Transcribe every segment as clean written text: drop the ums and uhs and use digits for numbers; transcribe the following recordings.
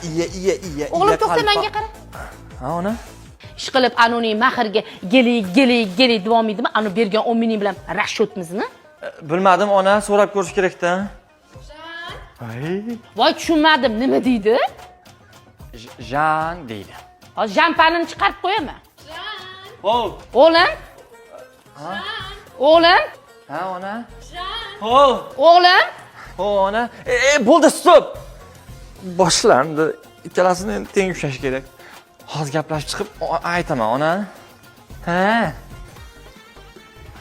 iya. O'g'lim to'xta, menga qara. Ha, ona. Ishqilib anoning mahrga geli davom edimi? Ani bergan 10 ming bilan rashotmizmi? Bilmadim, ona, so'rab ko'rish kerak-da. Voy, tushunmadim. Nima deydi? Jan deydi. Hozir jampanini chiqarib qo'yaman. Hov. O'g'lim? Ha? O'g'lim? Ha, ona. Hov. O'g'lim? Ho, ona. Bo'ldi, stop. Boshlandi. Ikkalasini endi teng ushlash kerak. Hozir gaplashib chiqib aytaman, ona. Ha.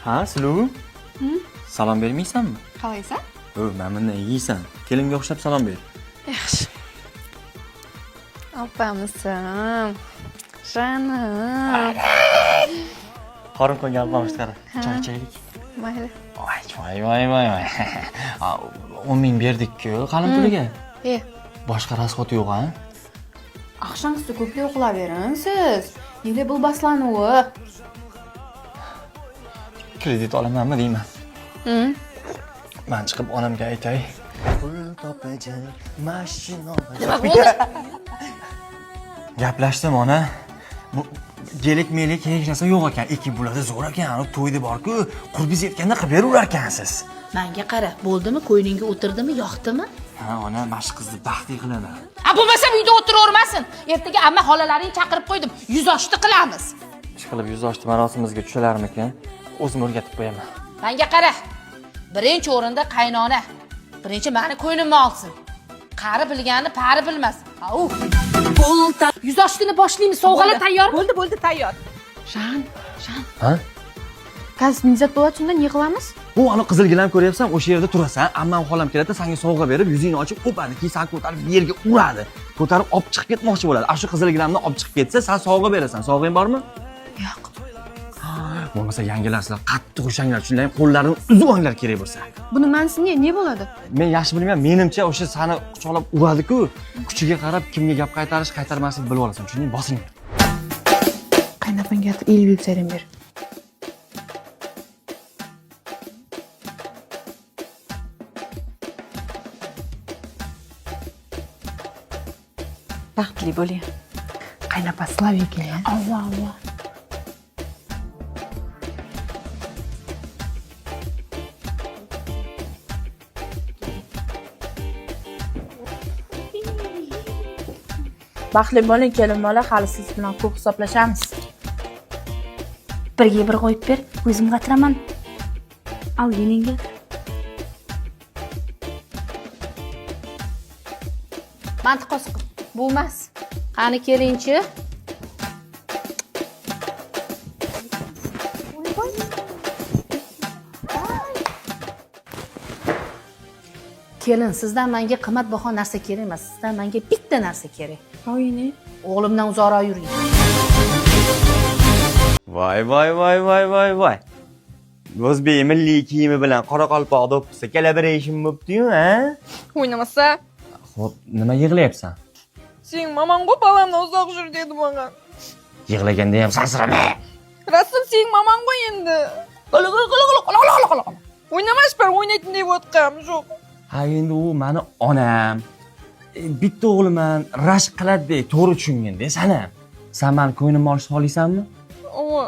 Ha, Sulu? Salom bermaysanmi? Qalaysan? Men bundan yeysan. Kelinga o'xshab salom ber. Yaxshi. Opamisan. Janim. Qorin qo'ygan opamiz qara. Choy ichaylik. Mayli. Voy. 10 ming berdik-ku, qalin puliga. Boshqa rasxot yo'q, ha? Axshomsi ko'plik uxlavering siz. Nega bu baslanuvi? Kredit olamanmi deyman. Men chiqib onamga aytay. Pul topajak, mashina olajak. Gaplashdim, ona. Bu gelik-melik hech narsa yo'q ekan. Ikki bo'ladi zo'r ekan. To'yda bor-ku, qurbiz yetganda qilib beraverar ekansiz. Menga qara, bo'ldimi? Qo'yningga o'tirdimi, yoqdimi? Ha, ona, mashq qizni baxtli qilaman. Bo'lmasa uyda o'tiravermasin. Ertaga amma xolalaring chaqirib qo'ydim. 100 qilamiz. Ishqilib 100 marosimimizga tushalarmikan? O'zim o'rgatib qo'yaman. Menga qara. Birinchi o'rinda qaynona. Birinchi meni ko'ynimni olsin. Qari bilganni pari bilmas. Au. 100 boshlaymiz. Sovg'alar tayyor. Bo'ldi, tayyor. Shan. Ha? Qaysi nizat bo'ladi, shundan yig'ilamiz? Bu ana qizilgilam ko'ryapsan, o'sha yerda turasan. Ammam xolam keladi, senga sovg'a berib, yuzingni ochib o'padi, keyin sen ko'tarib yerga uradi. Ko'tarib olib chiqib ketmoqchi bo'ladi. Shu qizilgilamni olib chiqib ketsa, sen sovg'a berasan. Sovg'ing bormi? Yo'q. Bo'lmasa yangilar sizlar qattiq ushanglar, shunday qo'llarini uzib olinglar kerak bo'lsa. Buni ma'nosi ne bo'ladi? Men yaxshi bilmayman, menimcha o'sha seni quchoqlab uradi-ku, kuchiga qarab kimga gap qaytarish, qaytarmaslik bilib olasan. Tushundingmi? Bosinglar. Qaynopangga 50 so'rang ber. Baxtli bo'ling. Qaynopa Slaviya kelgan. Alloh. Baxtli bo'ling, kelin bola, hali siz bilan ko'p hisoblashamiz. Birga bir qo'yib ber, o'zim qatiraman. Al yeningga. Mantiqos qil. Bo'lmas. Qani kelingchi. Kelin, sizdan menga qimmatbaho narsa kerak emas. Sizdan menga bitta narsa kerak. Oyini. O'g'limdan uzoqroq yuring. Voy. O'zbek milliy kiyimi bilan qoraqalpoq do'ppisi collaboration bo'pti-yu, ha? O'ynamasa, Xo'p, nima yig'layapsan? sen mamangga balamdan uzoq yur dedi menga. Yig'laganda ham sansirama. Rasm sen mamangga endi. O'ynamash bir o'ynaytin deb o'tqam, yo'q. Ha, endi u meni onam. Bitta o'g'liman, rashk qiladi-dek, to'g'ri tushunganda sana. Sen meni ko'nglimni olishni xohlaysanmi? Ova.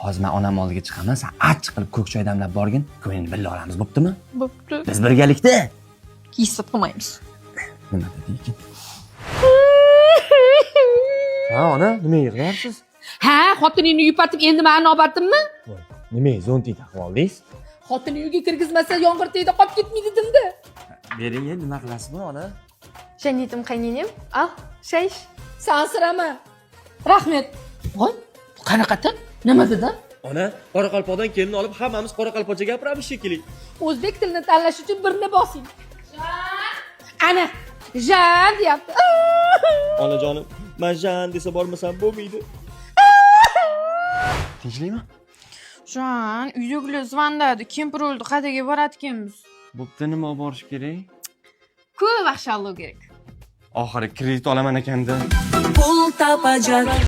Hozir men onam oldiga chiqaman, sen achchiq qilib ko'k choy damlab borgin, ko'ngilni birga olamiz, bo'ptimi? Bo'pti. Biz birgalikda. Kesib qilmaymiz. Nima deding? Ha, ona, nima yig'layapsiz? Ha, xotiningni yupatib endi meni navbatimmi? Nima zontik ahvoldingiz? Xotini uyga kirgizmasa yomg'ir tegdi, qolib ketmaydi dimda. Bering, nima qilasizmi, ona? Shanitim qayninim. Al, shaysh. Sansirama. Rahmat. Voy, bu qanaqadir? Nima dedi? Ona, qoraqalpoqdan kelin olib, hammamiz qoraqalpoqcha gapiramiz shekilli. O'zbek tilini tanlash uchun birni bosing. Ana, Jan deyapti. Onajonim, men Jan desa bormasam bo'lmaydi. Tinchlikmi? Jan, uydagilar zvondadi. Kempir o'ldi, qayerga boradiganmiz? Bo'pti, nima olib borish kerak? Ko'p vaqt shallo kerak. Oxiri kredit olaman ekanda. Pul topajak